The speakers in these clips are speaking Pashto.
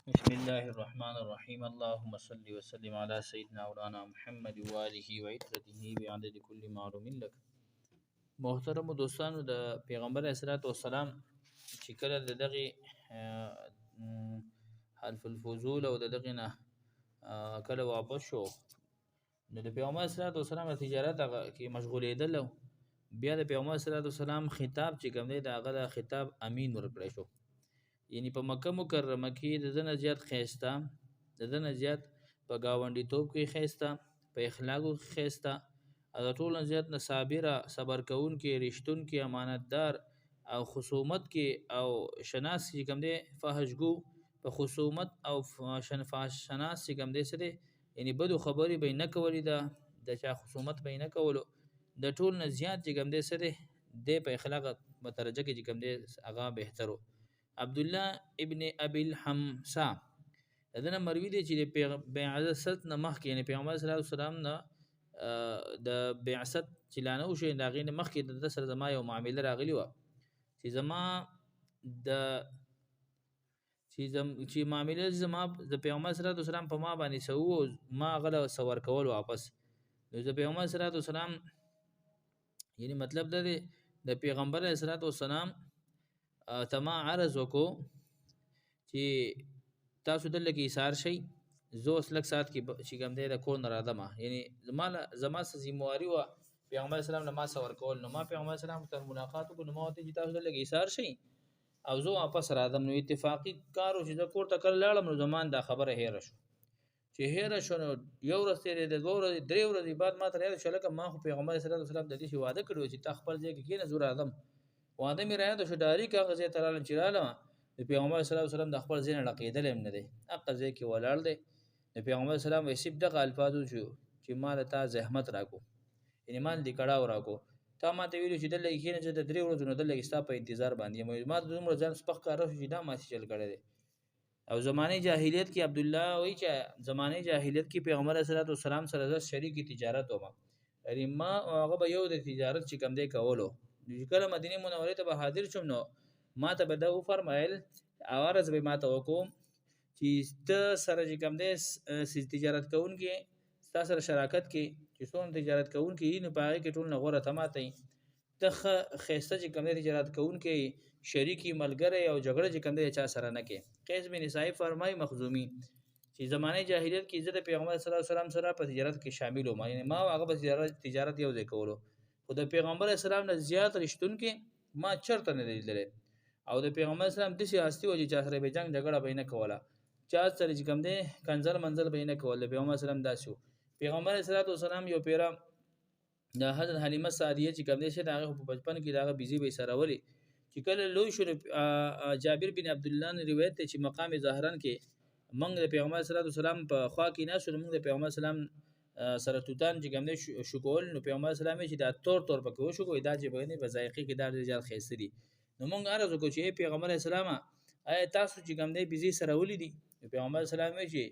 بسم الله الرحمن الرحيم اللهم صل وسلم على سيدنا مولانا محمد وآله وعترته بعدد كل معلوم لك. محترم دوستانو، د پیغمبر اسلام والسلام چې کله د دغه حلف الفضول او د دغه نه کله واپس شو، نو د پیغمبر اسلام تجارت کې مشغولېدل. بیا د پیغمبر اسلام خطاب چې کوم دی د هغه د خطاب امین ورکړی شو، یعنی په مکه مکرمه کې د دنه زیات خیسته، د دنه زیات په گاونډي توپ کې خیسته، په اخلاقو کې خیسته، او د ټولو زیات نه صبر کون کې، رښتون کې، امانتدار او خصومت کې او شناس چې کوم دی فحشګو په خصومت او شناس چې کوم دی سره، یعنی بدو خبرې به نه کولې، د چا خصومت به نه کولو، د ټول نه زیات چې کوم دی سره د په اخلاق مترجه کې چې کوم دی هغه بهترو. عبد الله ابن ابي الحمصا دنه مروي دي چې د بعثت نه مخکې، یعنی پیغمبر صلی الله علیه وسلم نه د بعثت چې لانه شو دا غینه مخکې د سره زما یو معامله راغلی و چې زما د چې معامله زما د پیغمبر صلی الله علیه وسلم په ما باندې سو ما غله سور کول واپس. نو د پیغمبر صلی الله علیه وسلم یعنی مطلب ده د پیغمبر صلی الله علیه وسلم تما عرض وکړو چې تاسو دلته کې ایثار شي، زه اوس لږ ساعت کې چې کوم دی د کور نه راځم، یعنی زما څه ذمهواري وه پیغمبر اسلام له ما څه ورکول. نو ما پیغمبر اسلام سره ملاقات وکړو، نو ما ورته چې تاسو دلته کې ایثار شي او زه واپس راځم. نو اتفاقي کار و چې زه کور ته کله لاړم، نو زمان دا خبره هېره شو. چې هېره شو نو یو ورځ تېرېده، دوه ورځې، درې ورځې بعد ما ته یاد شو لکه ما خو پیغمبر صلی الله علیه وسلم د دې شي واده کړی و چې تا خپل ځای کې کښېنه زه راځم. واده مې رایاد شو، ډایرېک هغه ځای ته رالم چې رالم د پیغمبر صلی الله علیه وسلم د خپل ځای نه ډقېدلی هم نه دی، هغه ځای کې ولاړ دی. د پیغمبر اسلام وایي صرف دغه الفاظو چې ما د تا زحمت راکو، یعنی ما دې کړاو راکو، تا ما ته ویلو چې دلته کښېنه چې د درې ورځو نه دلته ستا په انتظار باندې یم. ما ته دومره ځان سپک کاره شو چې دا ما چل کړی دی. او زمانه جاهلیت کې عبد الله وایي چې زمانه جاهلیت کې پیغمبر صلی الله علیه وسلم سره د شریک تجارت ومه، یعنی ما هغه به یو د تجارت چې کوم دی کولو. کله مدینه منورې ته به حاضر شوم، نو ما ته به دا وفرمایل عرض به ما ته وکړو چې ته سره چې کوم دی تجارت کوونکي ستا سره شراکت کې چې څومره تجارت کوونکي نو په هغې کې ټول نه غوره ته ماته یي، ته ښایسته چې کوم دی تجارت کوونکی شریکي ملګری او جګړه چې کوم دی چا سره نه کې. قیس بن صاحب فرمایي مخزومي چې زمانه جاهلیت کې زه د پیغمبر صلی الله علیه وسلم سره په تجارت کې شامل وم، یعنی ما هغه په تجارت یو ځای کولو، خو د پیغمبر اسلام نه زیات رښتونکي ما چرته نه دی لیدلی. او د پیغمبر اسلام داسې هستي وه چې چا سره به جنګ جګړه به یې نه کوله، چا سره چې کوم دی کنځل منځل به یې نه کول. د پیغمبر اسلام داسې و. پیغمبر صلی الله علیه وسلم یو پیره د حضرت حلیمه سعدیه چې کوم دی چې د هغې په بچپن کې د هغه بیزي به یې سره ولي، چې کله لوی شو جابر بن عبدالله نه روایت دی چې مقام ظاهران کې موږ د پیغمبر صلی الله علیه وسلم په خوا کې ناستو، موږ د پیغمبر اسلام سره توتان چې کوم دی شو کول. نو پیغمبر اسلام چې دا تور پکې وشو کوی دا چې به په ذایقې کې دا ډېر زیات ښایسته دي. نو موږ عرض وکړو چې پیغمبر اسلام آیا تاسو چې کوم دی بیزي سره ولیدي؟ پیغمبر اسلام وایي چې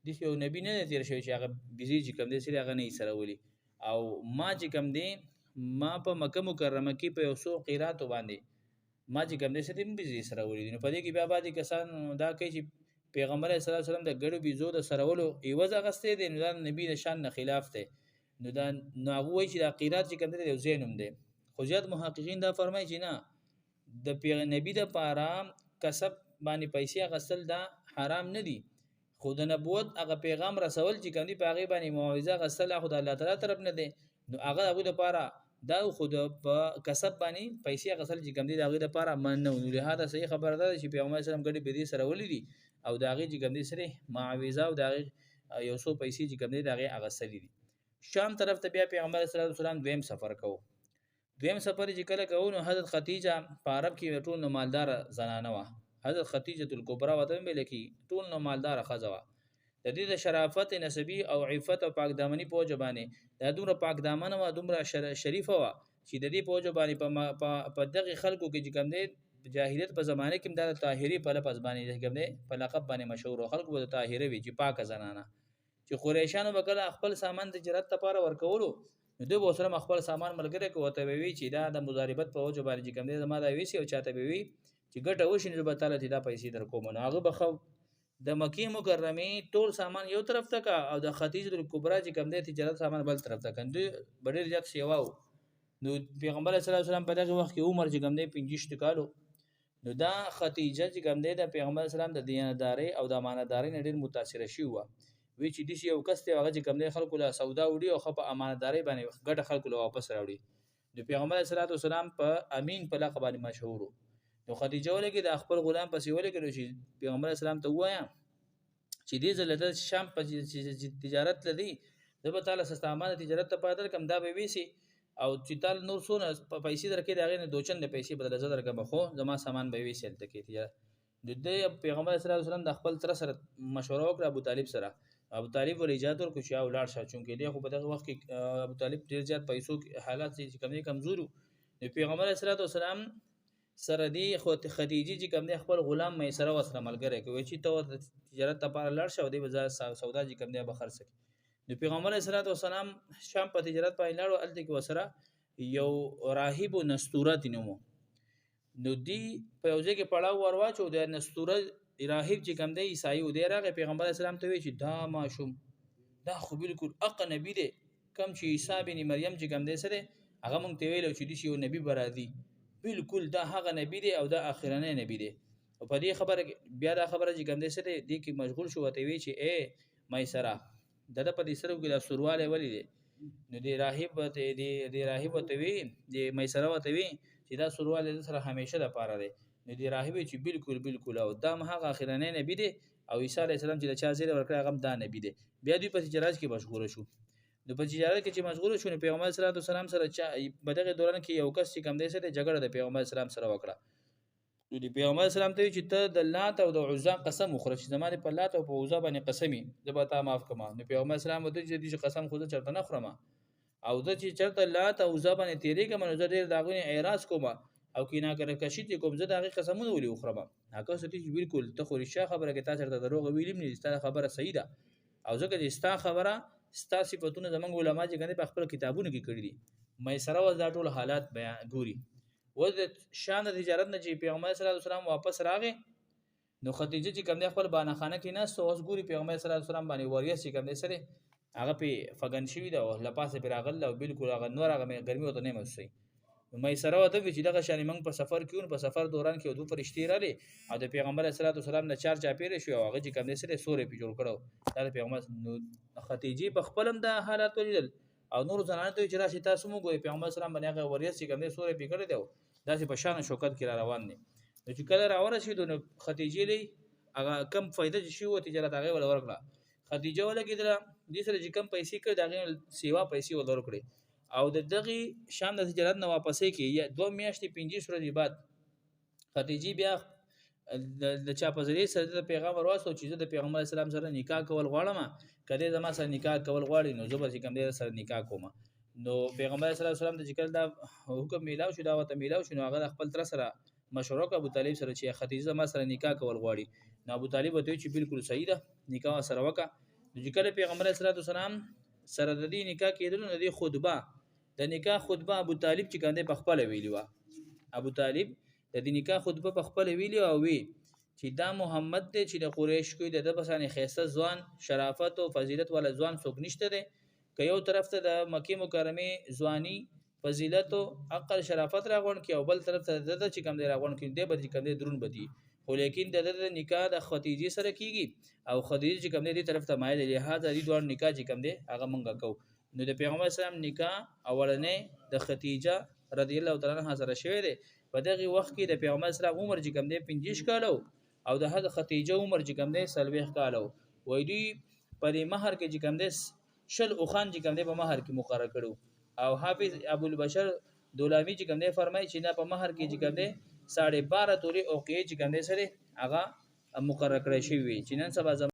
داسې یو نبي نه دی تېر شوی چې هغه بیزي چې کوم دی سره هغه نه یې سره ولي. او ما چې کوم دی ما په مکه مکرمه کې په یو څو قیراتو باندې ما چې کوم دی سره بیزي سره ولیدي. نو په دې کې بیا بعضې کسان دا کوي چې پیغمبر صلی الله علیه وسلم د ګډو بیزو د سرولو عوض اخیستی دی، نو دا نبي د شان نه خلاف دی. نو هغه وایي چې دا قیرات چې کوم دی یو ځای نوم دی. خو زیات محققین دا فرمایي چې نه، د نبي دپاره کسب باندې پیسې اخیستل دا حرام نه دي، خو د نبوت هغه پیغام رسول چې کوم دی په هغې باندې معاوضه اخیستل خو د الله تعالی طرف نه دی. نو هغه د هغوی دپاره دا خو په کسب باندې پیسې اخیستل چې کوم دی د هغې دپاره منع نه و. نو لهذا صحیح خبره ده چې پیغمبر اسلام ګډې بیدې سره ولیدي او د هغې چې کوم دی سره معاوضه او د هغې یو څو پیسې چې کوم دی د هغې اخیستلې دي. شام طرف ته بیا پیغمبر صلی الله علیه وسلم دویم سفر کوو. دویم سفر چې کله کوو، نو حضرت خدیجه په عرب کې ټول نو مالداره زنانه وه، حضرت خدیجه الکبرا ورته ویل کېږي، ټول نو مالداره ښځه وه. د دې د شرافت نسبي او عفت او پاکدامني په وجه باندې دا دومره پاکدامنه وه، دومره شریفه وه چې د دې په وجه باندې په دغې خلکو کې چې کوم دی جاهلیت په زمانه کې دا د طاهري په لفظ باندې چې کوم دی په لقب باندې مشهور و، خلکو به د طاهره وي چې پاکه زنانه. چې قریشانو به کله خپل سامان د تجارت لپاره ورکولو، نو دوی به ورسره خپل سامان ملګری کړي، ورته به وي چې دا د مضاربت په وجه باندې چې کوم دی زما دا ویسي، او چاته به وي چې ګټه وشي نو به تعالی دا پیسې در کوم. نو هغه به ښه د مکی مکرمه ټول سامان یو طرف ته کا او د خدیجه الکبرى چې کوم د تجارت سامان بل طرف ته کندي ډېر زیات سیواو. نو پیغمبر صلی الله علیه وسلم په دغه وخت کې عمر چې کوم دی 25 کالو. نو دا خدیجه چې کوم دی د پیغمبر اسلام د دیانتداري او د امانتداري نه ډېر متاثر شي و. وی چې د یو کس ته هغه چې کوم دی خلکو له سودا وړي او خپ امانتداري باندې ګټه خلکو له واپس راوړي. د پیغمبر صلی الله علیه وسلم په امین په لقب باندې مشهور. نو خدیجه ولګي د خپل غلام پسې ولګي چې پیغمبر اسلام ته وایا چې دې زله شام په تجارت لدی د به تعالی سستامانه تجارت ته پاتل کم دا به ویسي او چې تعالی نور سونه پیسې درکې دا غي نه دوچن د پیسې بدل زړه درکم خو زما سامان به ویسي تل کې تجارت د پیغمبر صلی الله علیه وسلم د خپل تر سره مشوره وکړه ابو طالب سره. ابو طالب ول اجازه ورکړ چې او لاړ شه چونکې دی خو په دغه وخت کې ابو طالب ډیر زیات پیسو حالات چې کمزورو. د پیغمبر صلی الله علیه وسلم سره دی خو خدیجه چې کوم دی خپل غلام میسره وسره ملګری کوي چې ته تجارت لپاره لاړ شه او دی بازار سودا چې کوم دی به خرڅ کړي. د پیغمبر صلی الله علیه وسلم شام په تجارت پای لاړو الته کې وسره یو راهب نستورات نومو. نو دی په یوځای کې پړاو ورواچو د نستوره راهب چې کوم دی عیسائی و دی راغی پیغمبر اسلام ته وی چې دا ماشوم دا خو بالکل اق نبی دی کم چې عیسی بن مریم چې کوم دی سره هغه مونږ ته ویلو چې دی یو نبی برادي بالکل دا هغه نبی دی او دا اخرنه نبی دی. او په دې خبره بیا دا خبره چې کوم دی سره دی کې مشغول شو ته وی چې اے میسرا د په دې سره کې د سرواله ولې دی. نو دی راهب ته دی راهب ته وی دی میسرا ته وی چې دا سرواله سره همیشه د پاره دی. نو دی راهب چې بالکل او دا هغه اخرنه نبی دی او عیسی علی السلام چې د چا زیره ورکړه هغه دا نبی دی. بیا دوی په تجارت کې مشغول شو. د په تجارت کې چې مشغول شو پیغمبر صلی الله علیه وسلم سره چې په دغه دوران کې یو کس چې کم دی سره جګړه د پیغمبر اسلام سره وکړه. نو د پیغمبر اسلام ته چې ته د لات او د عزا قسم وخوره چې زمانه په لات او په عزا باندې قسمی زبتا معاف کما. نو پیغمبر اسلام ته چې قسم خو چرته نه خورم او د چې چرته لات او عزا باندې تیرې کوم نو زه ډیر داغونه اعتراض کوم او کینا کړه کشي ته کوم زه دغه قسمونه ولي وخورم. هغه ستې بالکل ته خو رښتیا خبره کې تا چرته دروغ ویلم نه ستاسو خبره صحیح ده او ځکه چې ستاسو خبره ستاسو صفاتونه زمونږ علما چې کنه په خپل کتابونو کې کړی دي. مې سره وځ دا ټول حالات بیان ګوري. و د شان د تجارت نه چې پیغمبر صلی الله علیه وسلم واپس راغی نو خدیجه چې کوم خپل بانه خانه کې نه سوس ګوري پیغمبر صلی الله علیه وسلم باندې وریاس چې کوم سره هغه په فغن شوی دا او لپاسه پر راغله او بالکل هغه نور هغه ګرمي وته نه مسي. مې سره وته چې دغه شان موږ په سفر کېون په سفر دوران کې دوه فرشتي راغلي او د پیغمبر صلی الله علیه وسلم نه چار چا پیره شو هغه چې کوم سره سورې په جوړ کړو. دا پیغمبر خدیجه په خپلم د حالات ولیدل او نور زنانه ته چې راشي تاسو موږ پیغمبر سلام باندې هغه وریاس چې کوم سورې په کړی دی داسې په شان شوکت کې را روان دي. چې کله را ورسېدو نو خدیجه لې هغه کم فائدہ شي او تجارت هغه ول ورکړه. خدیجه ولګیدله دې سره چې کم پیسې کړ دغه سیوا پیسې ول ورکړي او د دغه شان د تجارت نه واپسې کې یا 2 میاشتې 15 ورځې بعد خدیجه بیا د چا په ذریعہ سره د پیغمبر واسو چې د پیغمبر اسلام سره نکاح کول غواړم کله زما سره نکاح کول غواړي نو زبر چې کوم دې سره نکاح کوم. نو پیغمبر صلی الله علیه وسلم د ذکر دا حکم میلاو شو دا وته میلاو شو هغه خپل تر سره مشوره ک ابو طالب سره چې خدیجه ما سره نکاح کول غواړي. نو ابو طالب ته چې بالکل صحیح ده نکاح سره وکا. د ذکر پیغمبر صلی الله علیه وسلم سره د دې نکاح کېدل نو د خطبه د نکاح خطبه ابو طالب چې کنده په خپل ویلی و. ابو طالب د دې نکاح خطبه په خپل ویلی او وی چې دا محمد ته چې د قریش کوی د بسانه خیسته ځوان شرافت او فضیلت ولا ځوان څوک نشته دی که یو طرف ته د مکی مکرمه ځواني فضیلت او عقل شرافت راغون کې او بل طرف ته د چې کم دی راغون کې دی به کم دی درون بدی خو لیکن د نکاح د خدیجه سره کیږي او خدیجه چې کم دی طرف ته مایل لحاظ د دوه نکاح چې کم دی هغه مونږه کو. نو د پیغمبر اسلام نکاح اولنې د خدیجه رضی الله تعالی عنها سره شوی دی. په دغه وخت کې د پیغمبر اسلام عمر چې کم دی 15 کالو او د حضرت خدیجه عمر چې کم دی 40 کالو. وای دی په دې مہر کې چې کم دی شل او خان چې کم دی په مہر کې مقرر کړو او حافظ ابو البشر دولامی چې کم دی فرمایي چې نه په مہر کې چې کم دی 12.5 توري او کې چې کم دی سره هغه مقرر کړی شوی چې نن سبا